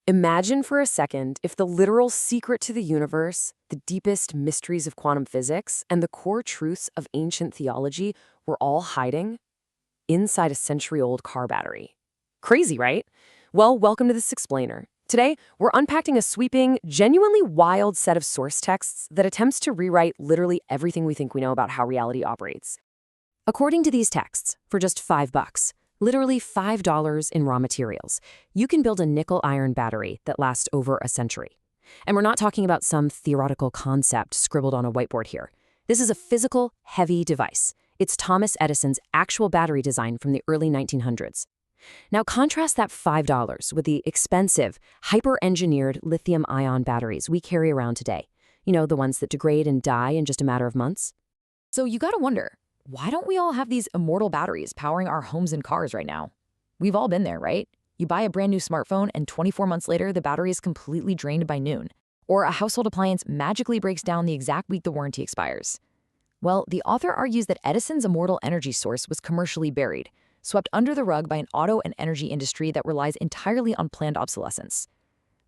Imagine for a second if the literal secret to the universe, the deepest mysteries of quantum physics, and the core truths of ancient theology were all hiding inside a century-old car battery. Crazy, right? Well, welcome to this explainer. Today, we're unpacking a sweeping, genuinely wild set of source texts that attempts to rewrite literally everything we think we know about how reality operates. According to these texts, for just $5, literally $5 in raw materials, you can build a nickel-iron battery that lasts over a century. And we're not talking about some theoretical concept scribbled on a whiteboard here. This is a physical, heavy device. It's Thomas Edison's actual battery design from the early 1900s. Now contrast that $5 with the expensive, hyper-engineered lithium-ion batteries we carry around today. You know, the ones that degrade and die in just a matter of months? So you gotta wonder, why don't we all have these immortal batteries powering our homes and cars right now? We've all been there, right? You buy a brand new smartphone and 24 months later, the battery is completely drained by noon. Or a household appliance magically breaks down the exact week the warranty expires. Well, the author argues that Edison's immortal energy source was commercially buried, swept under the rug by an auto and energy industry that relies entirely on planned obsolescence.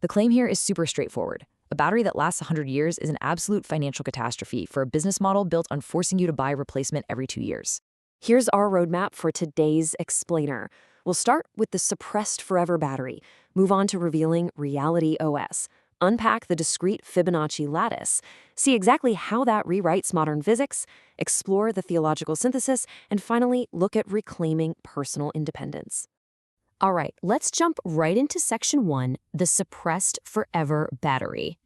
The claim here is super straightforward. A battery that lasts 100 years is an absolute financial catastrophe for a business model built on forcing you to buy a replacement every 2 years. Here's our roadmap for today's explainer. We'll start with the suppressed forever battery, move on to revealing Reality OS, unpack the discrete Fibonacci lattice, see exactly how that rewrites modern physics, explore the theological synthesis, and finally look at reclaiming personal independence. All right, let's jump right into Section 1, the suppressed forever battery.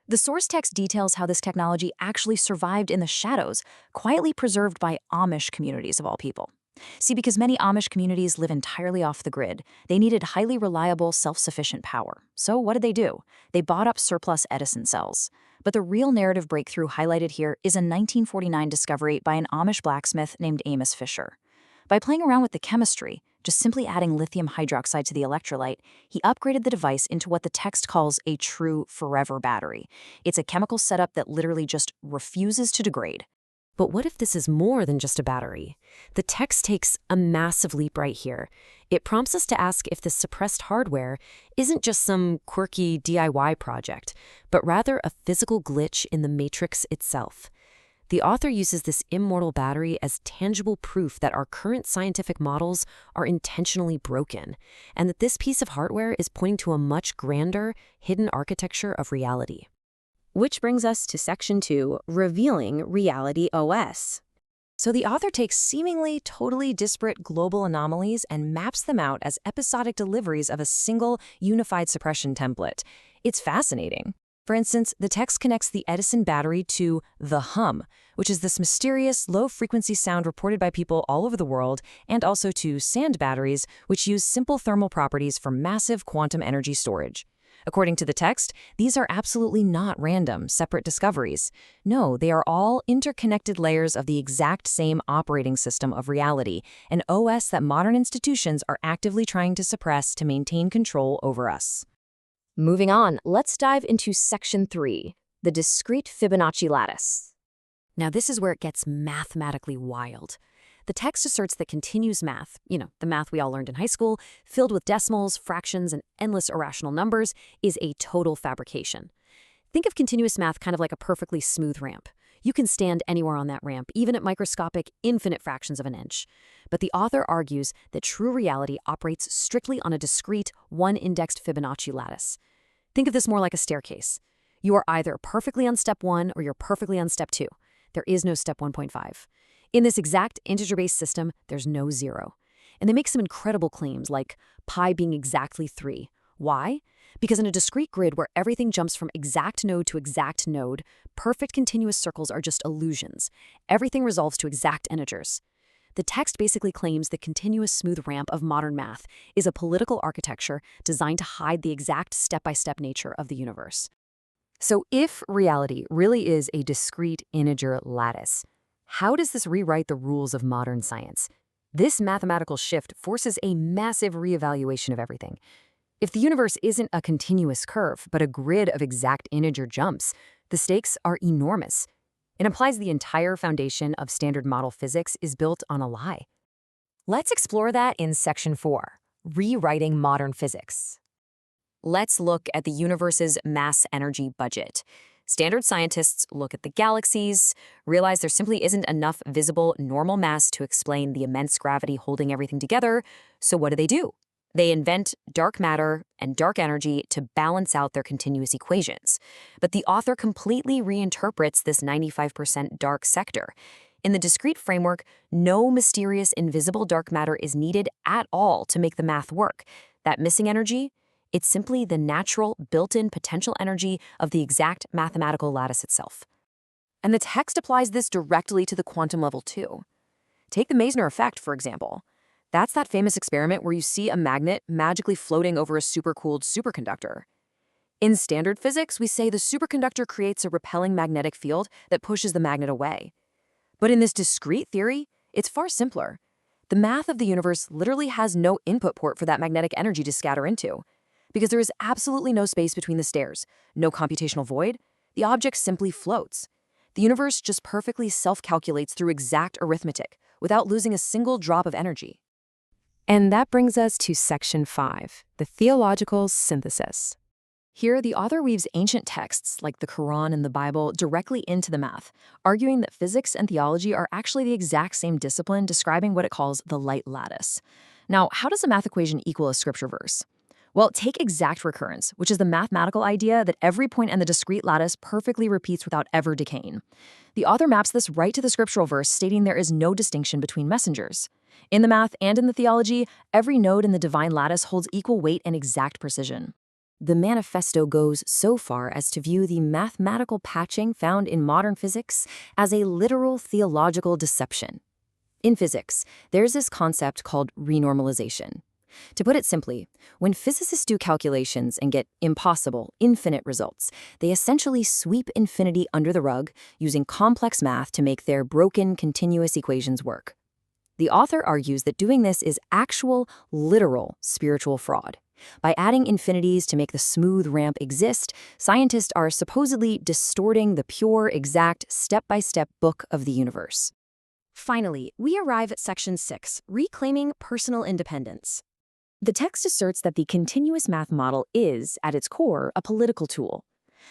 The source text details how this technology actually survived in the shadows, quietly preserved by Amish communities of all people. See, because many Amish communities live entirely off the grid, they needed highly reliable, self-sufficient power. So what did they do? They bought up surplus Edison cells. But the real narrative breakthrough highlighted here is a 1949 discovery by an Amish blacksmith named Amos Fisher. By playing around with the chemistry, just simply adding lithium hydroxide to the electrolyte, he upgraded the device into what the text calls a true forever battery. It's a chemical setup that literally just refuses to degrade. But what if this is more than just a battery? The text takes a massive leap right here. It prompts us to ask if this suppressed hardware isn't just some quirky DIY project, but rather a physical glitch in the matrix itself. The author uses this immortal battery as tangible proof that our current scientific models are intentionally broken, and that this piece of hardware is pointing to a much grander, hidden architecture of reality. Which brings us to Section 2, revealing Reality OS. So the author takes seemingly totally disparate global anomalies and maps them out as episodic deliveries of a single, unified suppression template. It's fascinating. For instance, the text connects the Edison battery to the hum, which is this mysterious, low-frequency sound reported by people all over the world, and also to sand batteries, which use simple thermal properties for massive quantum energy storage. According to the text, these are absolutely not random, separate discoveries. No, they are all interconnected layers of the exact same operating system of reality, an OS that modern institutions are actively trying to suppress to maintain control over us. Moving on, let's dive into Section 3, the discrete Fibonacci lattice. Now this is where it gets mathematically wild. The text asserts that continuous math, the math we all learned in high school, filled with decimals, fractions, and endless irrational numbers, is a total fabrication. Think of continuous math kind of like a perfectly smooth ramp. You can stand anywhere on that ramp, even at microscopic, infinite fractions of an inch. But the author argues that true reality operates strictly on a discrete, one-indexed Fibonacci lattice. Think of this more like a staircase. You are either perfectly on step 1 or you're perfectly on step 2. There is no step 1.5. In this exact integer-based system, there's no 0. And they make some incredible claims like pi being exactly 3. Why? Because in a discrete grid where everything jumps from exact node to exact node, perfect continuous circles are just illusions. Everything resolves to exact integers. The text basically claims the continuous smooth ramp of modern math is a political architecture designed to hide the exact step-by-step nature of the universe. So if reality really is a discrete integer lattice, how does this rewrite the rules of modern science? This mathematical shift forces a massive reevaluation of everything. If the universe isn't a continuous curve, but a grid of exact integer jumps, the stakes are enormous. It implies the entire foundation of standard model physics is built on a lie. Let's explore that in Section 4, rewriting modern physics. Let's look at the universe's mass energy budget. Standard scientists look at the galaxies, realize there simply isn't enough visible normal mass to explain the immense gravity holding everything together. So what do? They invent dark matter and dark energy to balance out their continuous equations. But the author completely reinterprets this 95% dark sector. In the discrete framework, no mysterious invisible dark matter is needed at all to make the math work. That missing energy? It's simply the natural, built-in potential energy of the exact mathematical lattice itself. And the text applies this directly to the quantum level too. Take the Meissner effect, for example. That's that famous experiment where you see a magnet magically floating over a supercooled superconductor. In standard physics, we say the superconductor creates a repelling magnetic field that pushes the magnet away. But in this discrete theory, it's far simpler. The math of the universe literally has no input port for that magnetic energy to scatter into. Because there is absolutely no space between the stairs, no computational void, the object simply floats. The universe just perfectly self-calculates through exact arithmetic without losing a single drop of energy. And that brings us to Section 5, the theological synthesis. Here, the author weaves ancient texts like the Quran and the Bible directly into the math, arguing that physics and theology are actually the exact same discipline, describing what it calls the light lattice. Now, how does a math equation equal a scripture verse? Well, take exact recurrence, which is the mathematical idea that every point in the discrete lattice perfectly repeats without ever decaying. The author maps this right to the scriptural verse, stating there is no distinction between messengers. In the math and in the theology, every node in the divine lattice holds equal weight and exact precision. The manifesto goes so far as to view the mathematical patching found in modern physics as a literal theological deception. In physics, there's this concept called renormalization. To put it simply, when physicists do calculations and get impossible, infinite results, they essentially sweep infinity under the rug using complex math to make their broken continuous equations work. The author argues that doing this is actual, literal spiritual fraud. By adding infinities to make the smooth ramp exist, scientists are supposedly distorting the pure, exact, step-by-step book of the universe. Finally, we arrive at Section 6, reclaiming personal independence. The text asserts that the continuous math model is, at its core, a political tool.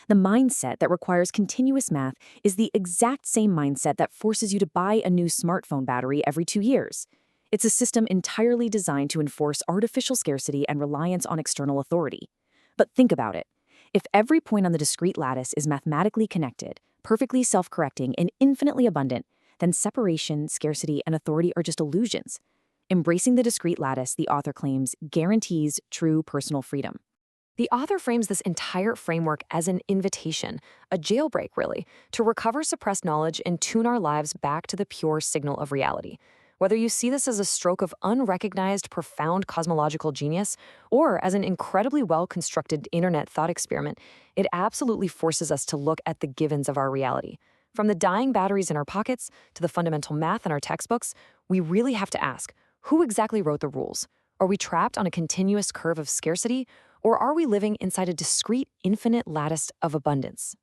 The mindset that requires continuous math is the exact same mindset that forces you to buy a new smartphone battery every 2 years. It's a system entirely designed to enforce artificial scarcity and reliance on external authority. But think about it. If every point on the discrete lattice is mathematically connected, perfectly self-correcting, and infinitely abundant, then separation, scarcity, and authority are just illusions. Embracing the discrete lattice, the author claims, guarantees true personal freedom. The author frames this entire framework as an invitation, a jailbreak really, to recover suppressed knowledge and tune our lives back to the pure signal of reality. Whether you see this as a stroke of unrecognized, profound cosmological genius, or as an incredibly well-constructed internet thought experiment, it absolutely forces us to look at the givens of our reality. From the dying batteries in our pockets to the fundamental math in our textbooks, we really have to ask, who exactly wrote the rules? Are we trapped on a continuous curve of scarcity, or are we living inside a discrete, infinite lattice of abundance?